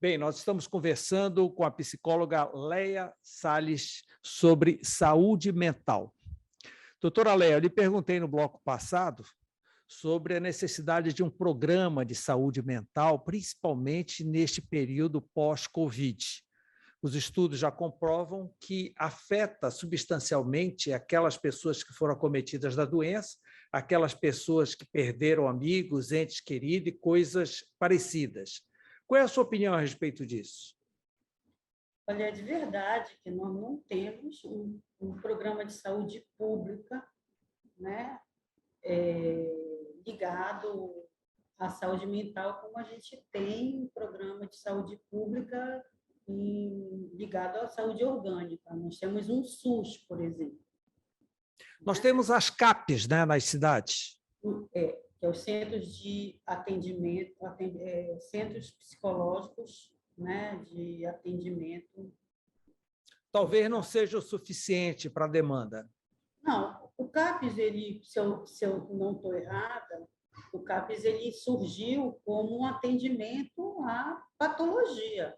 Bem, nós estamos conversando com a psicóloga Leia Salles sobre saúde mental. Doutora Leia, eu lhe perguntei no bloco passado sobre a necessidade de um programa de saúde mental, principalmente neste período pós-Covid. Os estudos já comprovam que afeta substancialmente aquelas pessoas que foram acometidas da doença, aquelas pessoas que perderam amigos, entes queridos e coisas parecidas. Qual é a sua opinião a respeito disso? Olha, é de verdade que nós não temos um programa de saúde pública, né, ligado à saúde mental, como a gente tem um programa de saúde pública ligado à saúde orgânica. Nós temos um SUS, por exemplo. Nós temos as CAPs, né, nas cidades. Que é os centros de atendimento, centros psicológicos, né, de atendimento. Talvez não seja o suficiente para a demanda. Não, o CAPS, se eu não estou errada, o CAPS ele surgiu como um atendimento à patologia.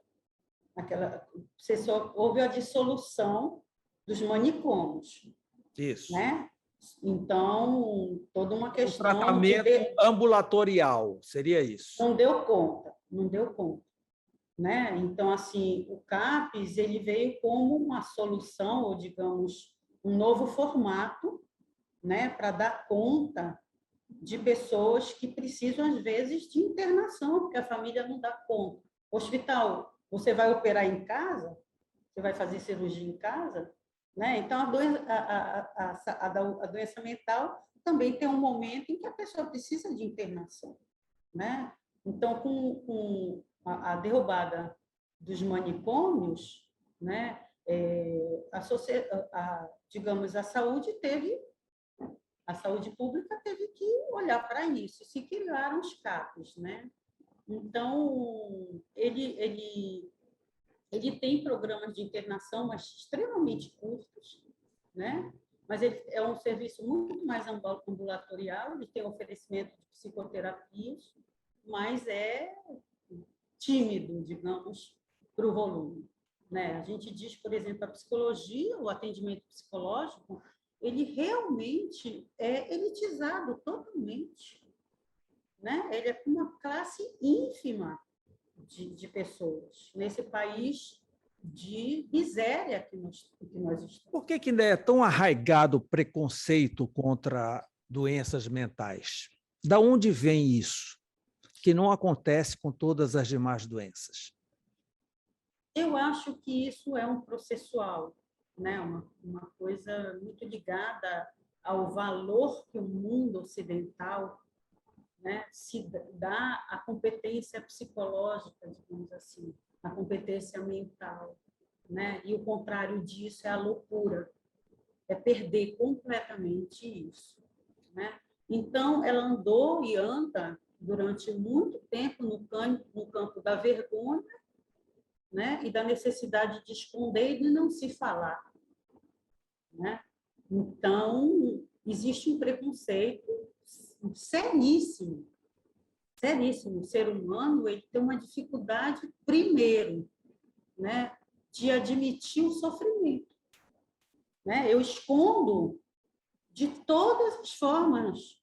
Houve a dissolução dos manicômios. Isso. Né? Então, toda uma questão... Um tratamento ambulatorial, seria isso? Não deu conta. Né? Então, assim, o CAPS ele veio como uma solução, ou, digamos, um novo formato, né, para dar conta de pessoas que precisam, às vezes, de internação, porque a família não dá conta. Hospital, você vai operar em casa? Você vai fazer cirurgia em casa? Né? Então, a doença mental também tem um momento em que a pessoa precisa de internação. Né? Então, com a derrubada dos manicômios, né, digamos, a saúde pública teve que olhar para isso, se criaram os CAPs, né? Então, ele tem programas de internação, mas extremamente curtos, né? Mas ele é um serviço muito mais ambulatorial, ele tem oferecimento de psicoterapias, mas é tímido, digamos, para o volume. Né? A gente diz, por exemplo, a psicologia, o atendimento psicológico, ele realmente é elitizado totalmente. Né? Ele é uma classe ínfima de pessoas nesse país de miséria que nós estamos. Por que ainda é tão arraigado o preconceito contra doenças mentais? Da onde vem isso? Que não acontece com todas as demais doenças. Eu acho que isso é um processual, né? Uma coisa muito ligada ao valor que o mundo ocidental, né, se dá à competência psicológica, digamos assim, a competência mental. Né? E o contrário disso é a loucura, é perder completamente isso. Né? Então, ela andou e anda durante muito tempo no campo da vergonha, né? E da necessidade de esconder e de não se falar. Né? Então, existe um preconceito seríssimo. Seríssimo. O ser humano ele tem uma dificuldade, primeiro, né, de admitir o sofrimento. Né? Eu escondo de todas as formas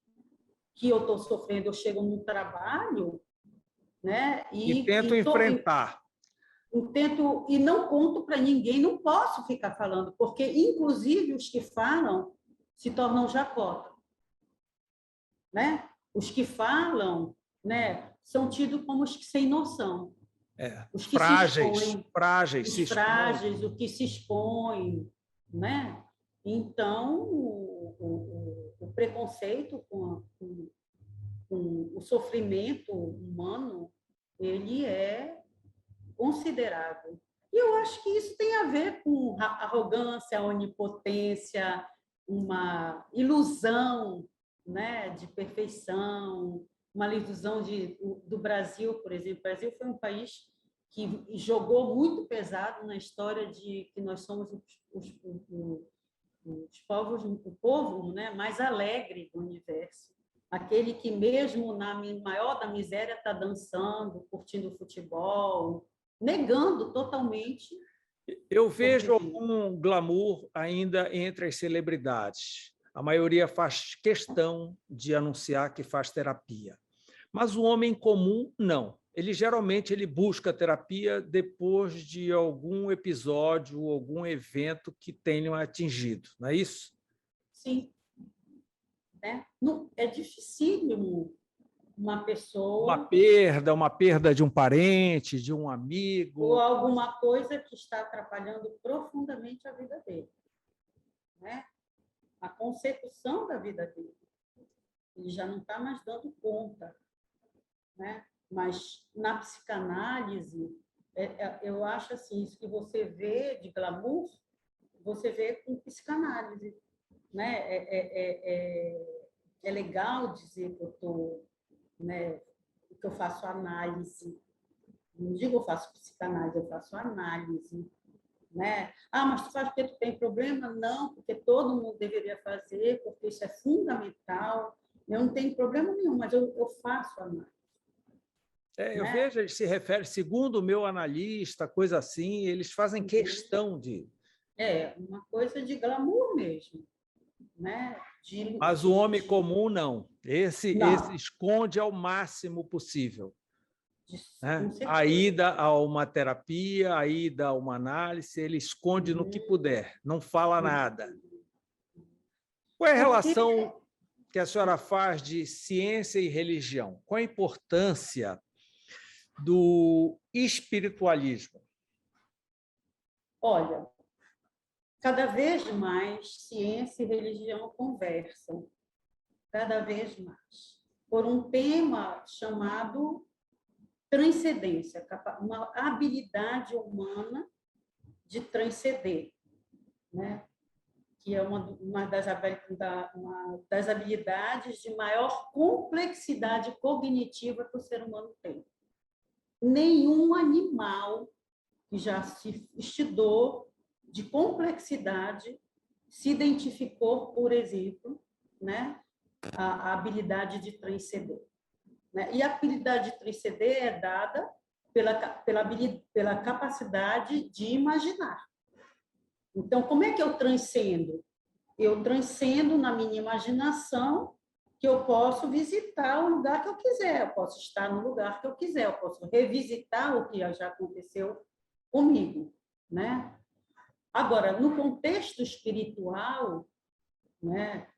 que eu estou sofrendo. Eu chego num trabalho, né, e tento enfrentar. Tento, e não conto para ninguém, não posso ficar falando, porque, inclusive, os que falam se tornam chacota. Né? Os que falam, né, são tidos como os que sem noção. Os que frágeis, se expõem, frágeis, os frágeis, o que se expõe, né? Então, o preconceito com o sofrimento humano, ele é considerável. E eu acho que isso tem a ver com arrogância, onipotência, uma ilusão, né, de perfeição, uma ilusão do Brasil, por exemplo. O Brasil foi um país que jogou muito pesado na história de que nós somos os povos, o povo, né, mais alegre do universo. Aquele que, mesmo na maior da miséria, está dançando, curtindo futebol, negando totalmente. Eu vejo algum glamour ainda entre as celebridades. A maioria faz questão de anunciar que faz terapia. Mas o homem comum, não. Ele geralmente busca terapia depois de algum episódio, algum evento que tenham atingido, não é isso? Sim. Né? Não, é dificílimo uma pessoa... Uma perda de um parente, de um amigo... Ou alguma coisa que está atrapalhando profundamente a vida dele. Né? A consecução da vida dele. Ele já não está mais dando conta. Né? Mas, na psicanálise, eu acho assim, isso que você vê de glamour, você vê com psicanálise. Né? É legal dizer que eu estou... Né, que eu faço análise. Não digo eu faço psicanálise, eu faço análise. Né? Ah, mas tu faz porque tu tem problema? Não, porque todo mundo deveria fazer, porque isso é fundamental. Eu não tenho problema nenhum, mas eu faço análise. Eu vejo, ele se refere, segundo o meu analista, coisa assim, eles fazem questão de... É, uma coisa de glamour mesmo. Né? Mas o homem comum, não. Esse Não. esconde ao máximo possível. Né? Com certeza. A ida a uma terapia, a ida a uma análise, ele esconde no que puder, não fala nada. Qual é a relação que a senhora faz de ciência e religião? Qual a importância do espiritualismo? Olha, cada vez mais ciência e religião conversam, cada vez mais, por um tema chamado transcendência, uma habilidade humana de transcender, né? Que é uma das habilidades de maior complexidade cognitiva que o ser humano tem. Nenhum animal que já se estudou de complexidade se identificou, por exemplo, né, a habilidade de transcender. Né? E a habilidade de transcender é dada pela capacidade de imaginar. Então, como é que eu transcendo? Eu transcendo na minha imaginação que eu posso visitar o lugar que eu quiser, eu posso estar no lugar que eu quiser, eu posso revisitar o que já aconteceu comigo, né? Agora, no contexto espiritual, né,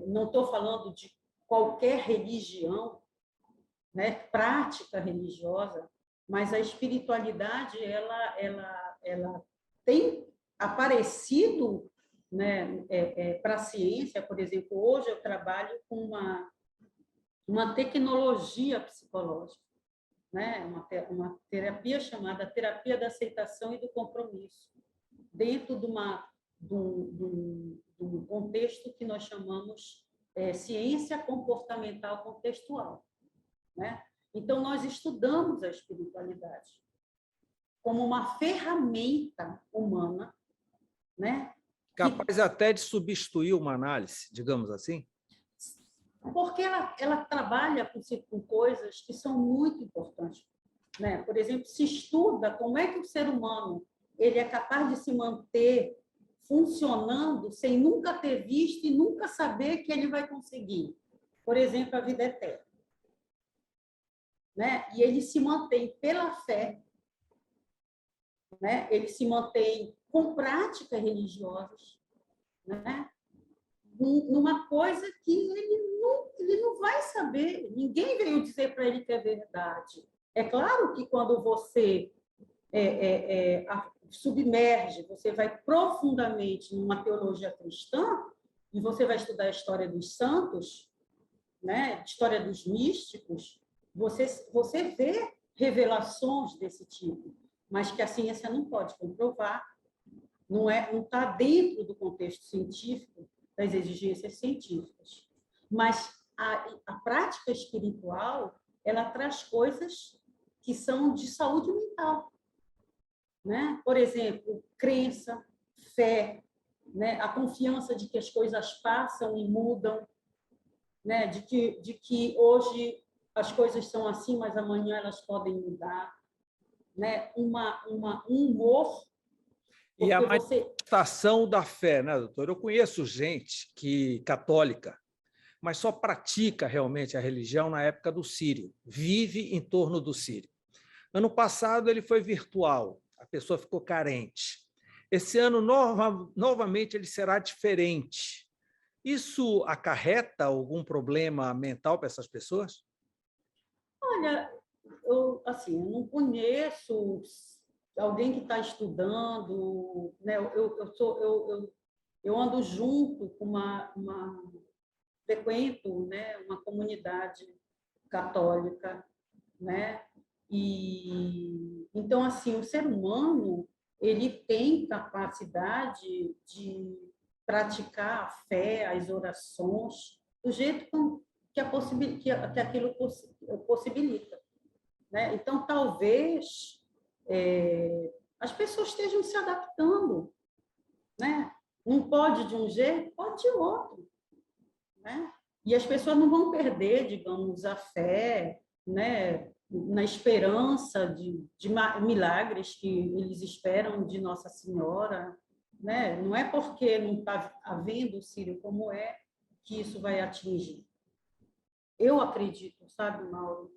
não estou falando de qualquer religião, né, prática religiosa, mas a espiritualidade ela tem aparecido, né, para a ciência. Por exemplo, hoje eu trabalho com uma tecnologia psicológica, né, uma terapia chamada terapia da aceitação e do compromisso, dentro de um contexto que nós chamamos ciência comportamental contextual. Né? Então, nós estudamos a espiritualidade como uma ferramenta humana, né? Capaz até de substituir uma análise, digamos assim? Porque ela trabalha com coisas que são muito importantes. Né? Por exemplo, se estuda como é que o ser humano ele é capaz de se manter funcionando sem nunca ter visto e nunca saber que ele vai conseguir. Por exemplo, a vida eterna. Né? E ele se mantém pela fé, né? Ele se mantém com práticas religiosas, né? Numa coisa que ele não vai saber, ninguém veio dizer para ele que é verdade. É claro que quando você submerge, você vai profundamente numa teologia cristã, e você vai estudar a história dos santos, né? História dos místicos, você vê revelações desse tipo, mas que a ciência não pode comprovar, não está dentro do contexto científico, das exigências científicas. Mas a prática espiritual, ela traz coisas que são de saúde mental. Né? Por exemplo, crença, fé, né? A confiança de que as coisas passam e mudam, né? De que hoje as coisas são assim, mas amanhã elas podem mudar. né, um humor. E a manifestação da fé, né, doutor? Eu conheço gente católica, mas só pratica realmente a religião na época do Sírio, vive em torno do Sírio. Ano passado ele foi virtual, a pessoa ficou carente. Esse ano, novamente, ele será diferente. Isso acarreta algum problema mental para essas pessoas? Olha, eu não conheço alguém que está estudando, né? Eu ando junto com frequento, né, uma comunidade católica, né? E então assim, o ser humano, ele tem capacidade de praticar a fé, as orações, do jeito que aquilo possibilita, né? Então, talvez as pessoas estejam se adaptando, né? Não pode de um jeito, pode de outro, né? E as pessoas não vão perder, digamos, a fé, né? Na esperança de milagres que eles esperam de Nossa Senhora, né? Não é porque não está havendo o Sírio como que isso vai atingir. Eu acredito, sabe, Mauro?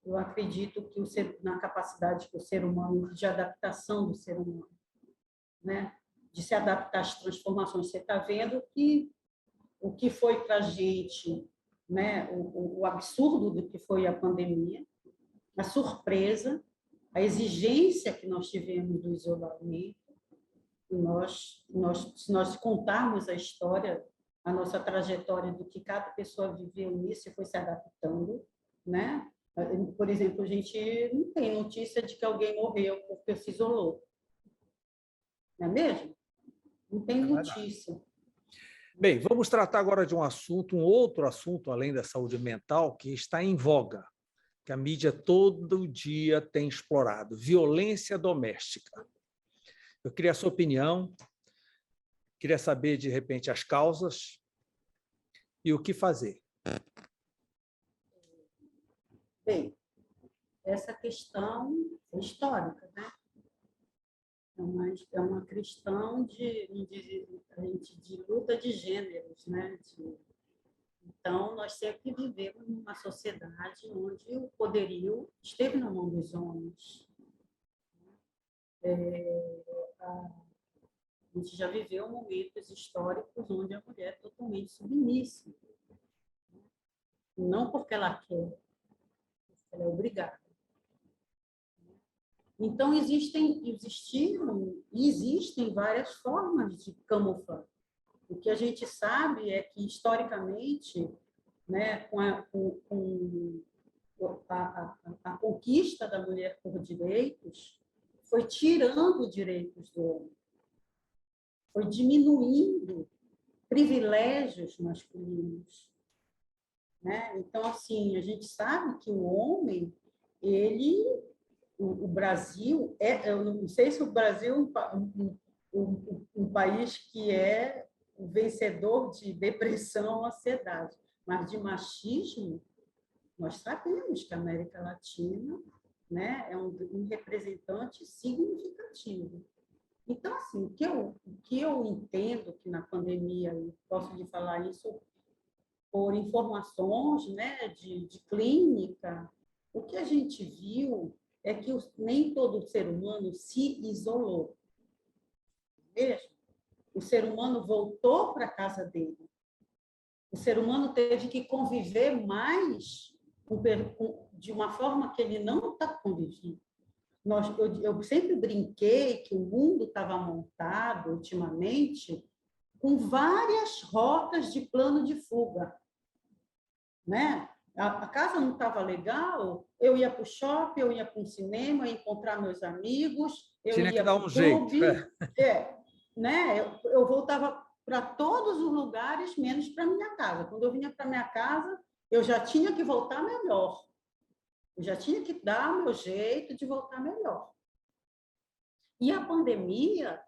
Eu acredito que na capacidade que o ser humano, de adaptação do ser humano, né? De se adaptar às transformações. Você está vendo que o que foi para a gente, né? O absurdo do que foi a pandemia, a surpresa, a exigência que nós tivemos do isolamento. Se nós contarmos a história, a nossa trajetória do que cada pessoa viveu nisso e foi se adaptando, né? Por exemplo, a gente não tem notícia de que alguém morreu porque se isolou. Não é mesmo? Não tem notícia. Bem, vamos tratar agora de um outro assunto, além da saúde mental, que está em voga, que a mídia todo dia tem explorado: violência doméstica. Eu queria a sua opinião, queria saber, de repente, as causas e o que fazer. Bem, essa questão é histórica, né? É uma questão de luta de gêneros, né? Então, nós sempre vivemos numa sociedade onde o poderio esteve na mão dos homens. A gente já viveu momentos históricos onde a mulher é totalmente submissa. Não porque ela quer, porque ela é obrigada. Então, existem várias formas de camuflar. O que a gente sabe é que, historicamente, né, com a conquista da mulher por direitos, foi tirando direitos do homem, foi diminuindo privilégios masculinos, né? Então, assim, a gente sabe que o homem, o Brasil eu não sei se o Brasil é um país que é o vencedor de depressão, ansiedade, mas de machismo, nós sabemos que a América Latina, né, é um representante significativo. Então, assim, o que eu entendo que na pandemia, eu posso lhe falar isso por informações, né, de clínica, o que a gente viu é que nem todo ser humano se isolou. Veja, o ser humano voltou para a casa dele. O ser humano teve que conviver mais de uma forma que ele não está convivendo. Eu sempre brinquei que o mundo estava montado, ultimamente, com várias rotas de plano de fuga, né? A casa não estava legal, eu ia para o shopping, eu ia para um cinema, eu ia encontrar meus amigos, eu Tinha ia que dar para um o jeito. clube, né? Eu voltava para todos os lugares, menos para minha casa. Quando eu vinha para minha casa, eu já tinha que voltar melhor. Eu já tinha que dar o meu jeito de voltar melhor. E a pandemia,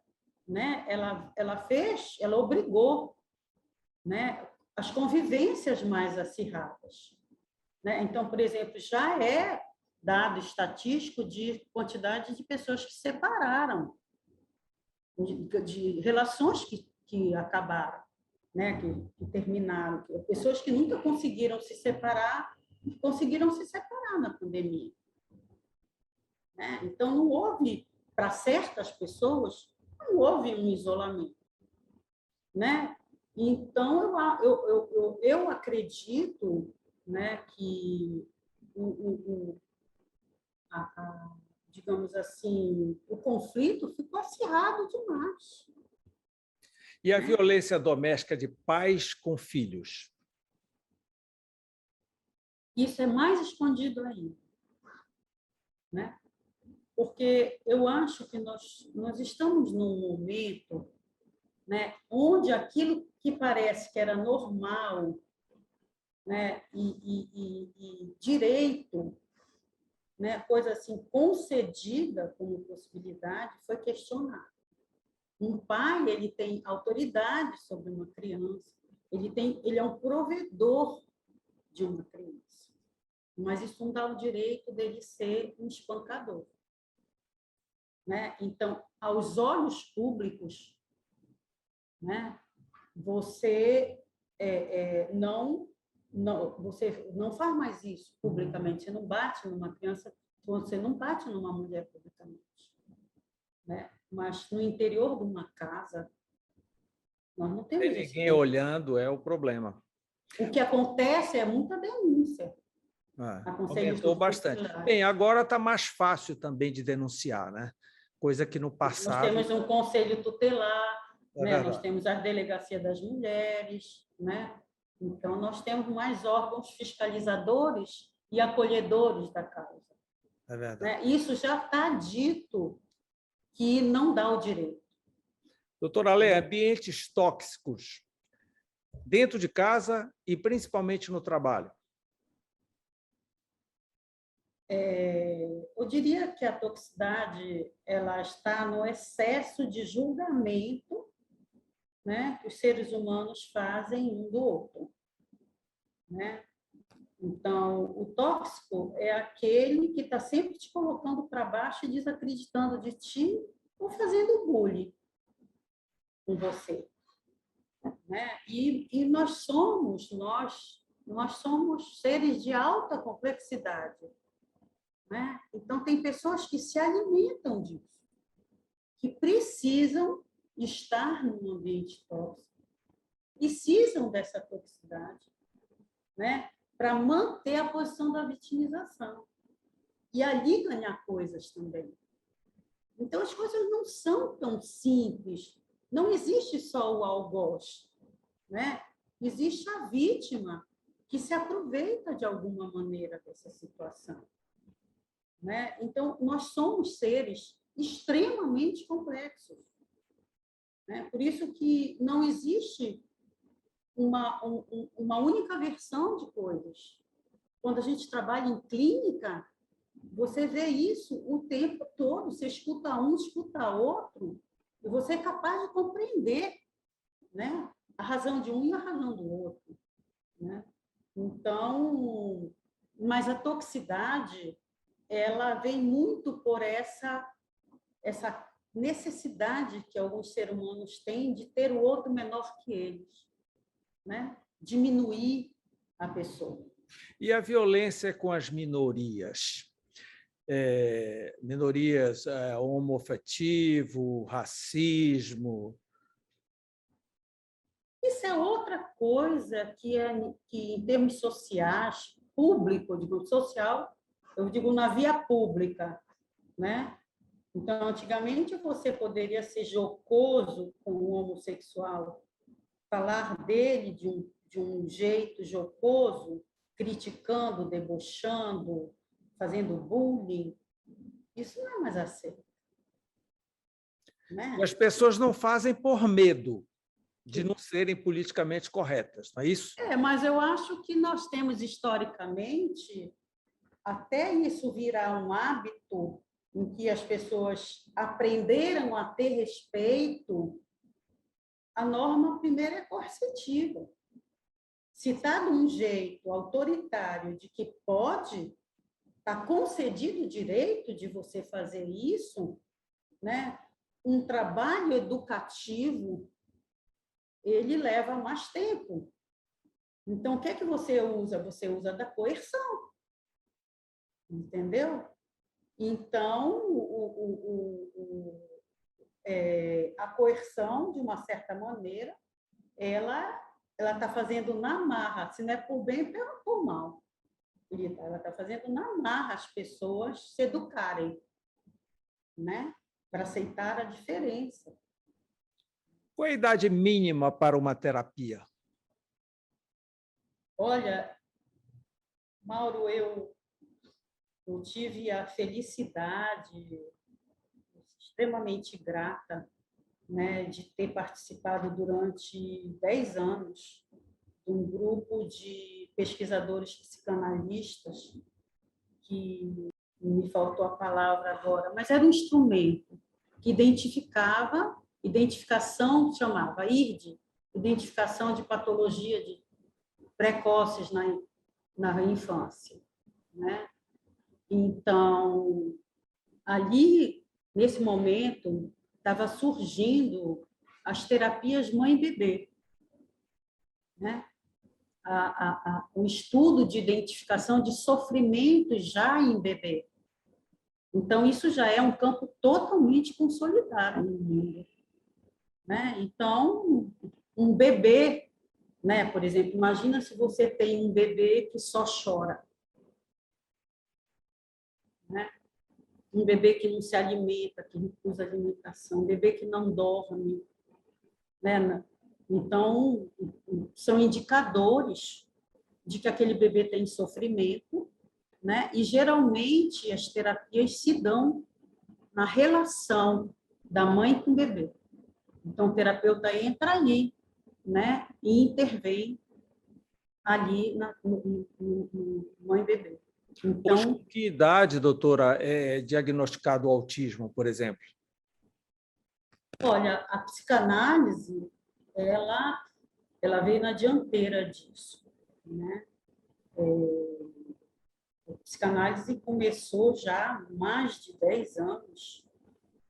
né? Ela obrigou, né? As convivências mais acirradas. Né? Então, por exemplo, já é dado estatístico de quantidade de pessoas que se separaram, de relações que acabaram, né? que terminaram, pessoas que nunca conseguiram se separar, conseguiram se separar na pandemia. Né? Então, não houve, para certas pessoas, não houve um isolamento. Né? Então, eu acredito, né, que, digamos assim, o conflito ficou acirrado demais. E a violência doméstica de pais com filhos? Isso é mais escondido ainda. Né? Porque eu acho que nós estamos num momento, né, onde aquilo que parece que era normal, né, e direito, né, coisa assim concedida como possibilidade, foi questionada. Um pai, ele tem autoridade sobre uma criança, ele é um provedor de uma criança, mas isso não dá o direito dele ser um espancador. Né? Então, aos olhos públicos, né, você você não faz mais isso publicamente, você não bate numa criança, você não bate numa mulher publicamente. Né? Mas no interior de uma casa, nós não temos Tem ninguém olhando, é o problema. O que acontece é muita denúncia. Aumentou bastante. Bem, agora está mais fácil também de denunciar, né? Coisa que no passado... Nós temos um conselho tutelar, né? Nós temos a delegacia das mulheres, né? Então, nós temos mais órgãos fiscalizadores e acolhedores da causa. É verdade. Né? Isso já está dito que não dá o direito. Doutora Léa, ambientes tóxicos dentro de casa e principalmente no trabalho. Eu diria que a toxicidade ela está no excesso de julgamento, né, que os seres humanos fazem um do outro. Né? Então, o tóxico é aquele que está sempre te colocando para baixo e desacreditando de ti ou fazendo bullying com você. Né? E nós somos seres de alta complexidade. Né? Então, tem pessoas que se alimentam disso, que precisam estar num ambiente tóxico, precisam dessa toxicidade, né? Para manter a posição da vitimização e ali ganhar coisas também. Então, as coisas não são tão simples. Não existe só o algoz, né? Existe a vítima que se aproveita de alguma maneira dessa situação. Né? Então, nós somos seres extremamente complexos. Né? Por isso que não existe uma única versão de coisas. Quando a gente trabalha em clínica, você vê isso o tempo todo, você escuta um, escuta outro, e você é capaz de compreender, né, a razão de um e a razão do outro. Né? Então, mas a toxicidade, ela vem muito por essa necessidade que alguns seres humanos têm de ter o outro menor que eles, né? Diminuir a pessoa. E a violência com as minorias? Minorias homoafetivo, racismo... Isso é outra coisa que em termos sociais, público, digo social, eu digo na via pública, né? Então, antigamente, você poderia ser jocoso com o homossexual, falar dele de um jeito jocoso, criticando, debochando, fazendo bullying. Isso não é mais aceito. Né? E as pessoas não fazem por medo de não serem politicamente corretas, não é isso? Mas eu acho que nós temos, historicamente, até isso virar um hábito em que as pessoas aprenderam a ter respeito, a norma primeiro é coercitiva. Se está de um jeito autoritário de que pode, está concedido o direito de você fazer isso, né? Um trabalho educativo, ele leva mais tempo. Então, o que é que você usa? Você usa da coerção, entendeu? Então, a coerção, de uma certa maneira, ela está fazendo na marra, se não é por bem, é por mal. Ela está fazendo na marra as pessoas se educarem, né? Para aceitar a diferença. Qual é a idade mínima para uma terapia? Olha, Mauro, eu tive a felicidade, extremamente grata, né, de ter participado durante 10 anos de um grupo de pesquisadores psicanalistas, que me faltou a palavra agora, mas era um instrumento que identificava, identificação, chamava IRD, identificação de patologia de precoces na infância, né? Então, ali, nesse momento, estava surgindo as terapias mãe-bebê, né? O estudo de identificação de sofrimentos já em bebê. Então, isso já é um campo totalmente consolidado no mundo, né? Então, um bebê, né? Por exemplo, imagina se você tem um bebê que só chora, né? Um bebê que não se alimenta, que recusa alimentação, um bebê que não dorme, né? Então, são indicadores de que aquele bebê tem sofrimento, né? E, geralmente, as terapias se dão na relação da mãe com o bebê. Então, o terapeuta entra ali, né? E intervém ali no mãe e bebê. Então, Hoje, com que idade, doutora, é diagnosticado o autismo, por exemplo? olha, a psicanálise, ela veio na dianteira disso, né? A psicanálise começou já há mais de 10 anos,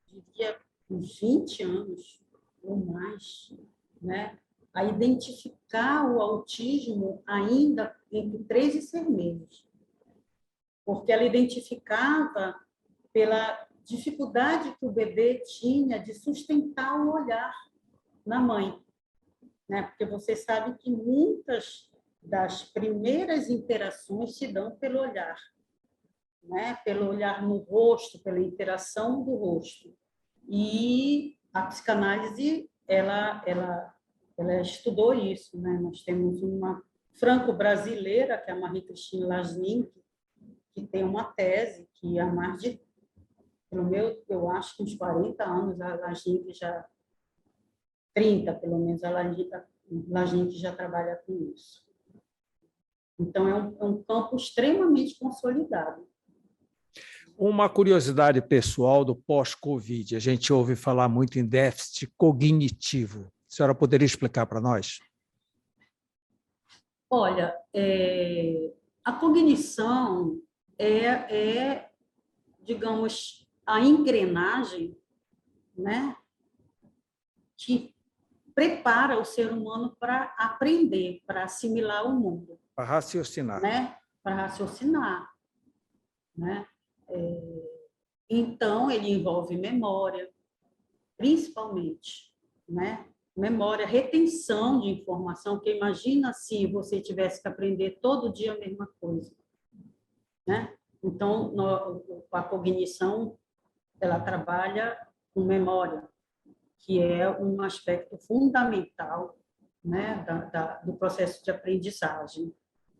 diria uns 20 anos ou mais, né? A identificar o autismo ainda entre 3 e 6 meses, porque ela identificava pela dificuldade que o bebê tinha de sustentar o olhar na mãe, né? Porque você sabe que muitas das primeiras interações se dão pelo olhar, né? Pelo olhar no rosto, pela interação do rosto. E a psicanálise, ela estudou isso, né? Nós temos uma franco-brasileira, que é a Marie-Christine Lasnik, que tem uma tese que há mais de, pelo meu, eu acho que uns 40 anos, a Lasnik já, 30 pelo menos, a Lasnik já trabalha com isso. Então, é um campo extremamente consolidado. Uma curiosidade pessoal do pós-Covid. A gente ouve falar muito em déficit cognitivo. A senhora poderia explicar para nós? Olha, a cognição digamos, a engrenagem, né, que prepara o ser humano para aprender, para assimilar o mundo. Para raciocinar. Né? Para raciocinar. Né? Então, ele envolve memória, principalmente, né? Memória, retenção de informação, que imagina se você tivesse que aprender todo dia a mesma coisa, né? Então, a cognição, ela trabalha com memória, que é um aspecto fundamental, né, do processo de aprendizagem,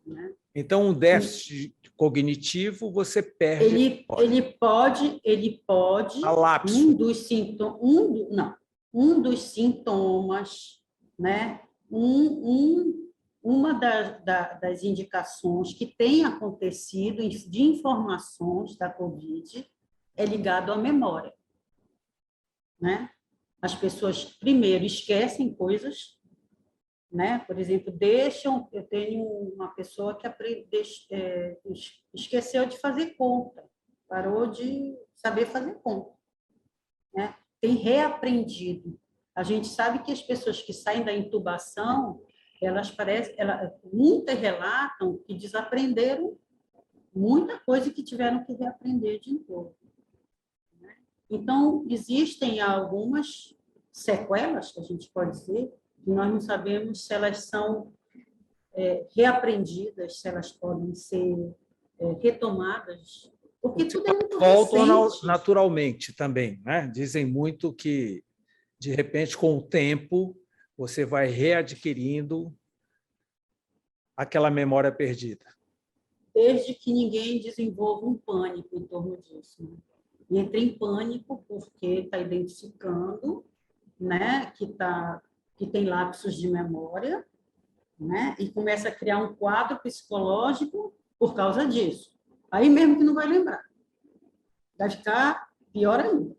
né? Então, um déficit cognitivo, você perde ele pode a lapso. um dos sintomas, né? Uma das indicações que tem acontecido de informações da Covid é ligado à memória, né? As pessoas primeiro esquecem coisas, né? Por exemplo, eu tenho uma pessoa que esqueceu de fazer conta, parou de saber fazer conta, né? Tem reaprendido. A gente sabe que as pessoas que saem da intubação, muitas relatam que desaprenderam muita coisa que tiveram que reaprender de novo. Então, existem algumas sequelas, que a gente pode dizer, que nós não sabemos se elas são reaprendidas, se elas podem ser retomadas, porque tudo é muito voltam recente. Naturalmente também, né? Dizem muito que, de repente, com o tempo, você vai readquirindo aquela memória perdida. Desde que ninguém desenvolva um pânico em torno disso, né? E entra em pânico porque está identificando, né, que tem lapsos de memória, né, e começa a criar um quadro psicológico por causa disso. Aí mesmo que não vai lembrar. Vai ficar pior ainda,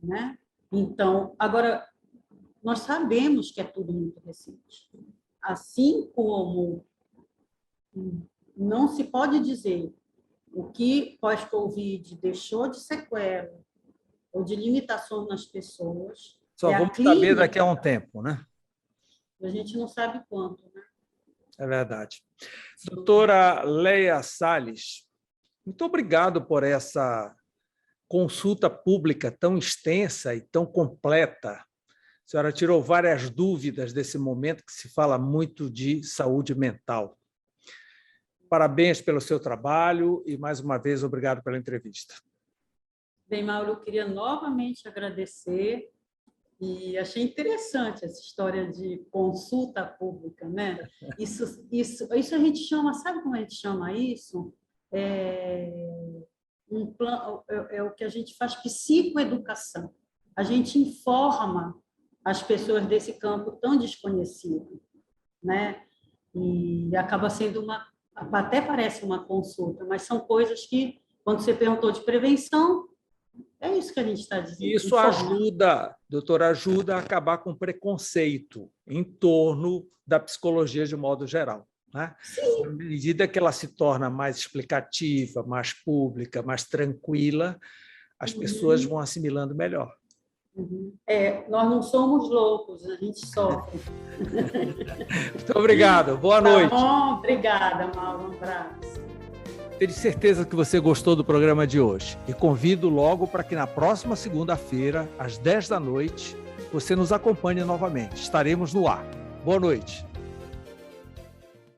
né? Então, agora, nós sabemos que é tudo muito recente. Assim como não se pode dizer o que pós-Covid deixou de sequela ou de limitações nas pessoas. Só vamos saber daqui a um tempo, né? A gente não sabe quanto, né? É verdade. Doutora Leia Salles, muito obrigado por essa consulta pública tão extensa e tão completa. A senhora tirou várias dúvidas desse momento que se fala muito de saúde mental. Parabéns pelo seu trabalho e, mais uma vez, obrigado pela entrevista. Bem, Mauro, eu queria novamente agradecer e achei interessante essa história de consulta pública, né? Isso a gente chama, sabe como a gente chama isso? O que a gente faz psicoeducação. A gente informa as pessoas desse campo tão desconhecido, né? E acaba sendo até parece uma consulta, mas são coisas que, quando você perguntou de prevenção, é isso que a gente está dizendo. Isso ajuda, doutora, ajuda a acabar com o preconceito em torno da psicologia de modo geral, né? Sim. À medida que ela se torna mais explicativa, mais pública, mais tranquila, as pessoas vão assimilando melhor. Nós não somos loucos, a gente sofre. Muito obrigado, boa noite. Tá bom, obrigada, Mauro, um abraço. Tenho certeza que você gostou do programa de hoje e convido logo para que na próxima segunda-feira, às 10 da noite, você nos acompanhe novamente. Estaremos no ar. Boa noite.